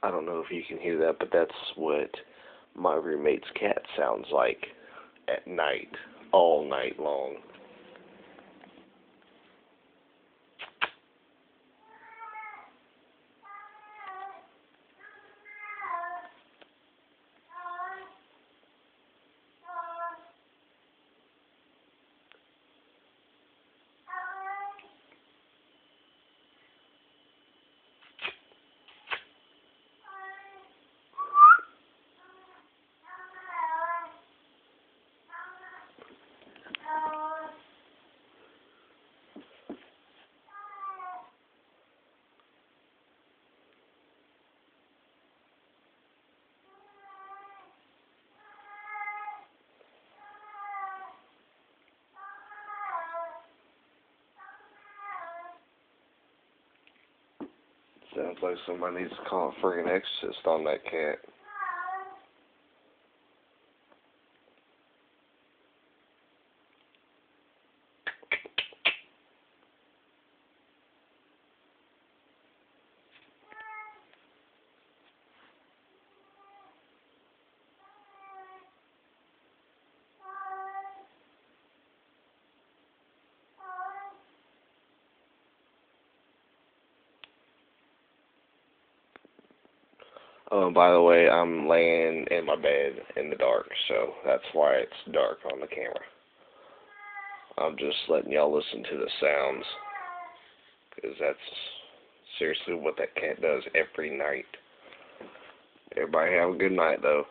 I don't know if you can hear that, but that's what my roommate's cat sounds like at night, all night long. Sounds like somebody needs to call a friggin' exorcist on that cat. Oh, and by the way, I'm laying in my bed in the dark, so that's why it's dark on the camera. I'm just letting y'all listen to the sounds, because that's seriously what that cat does every night. Everybody have a good night, though.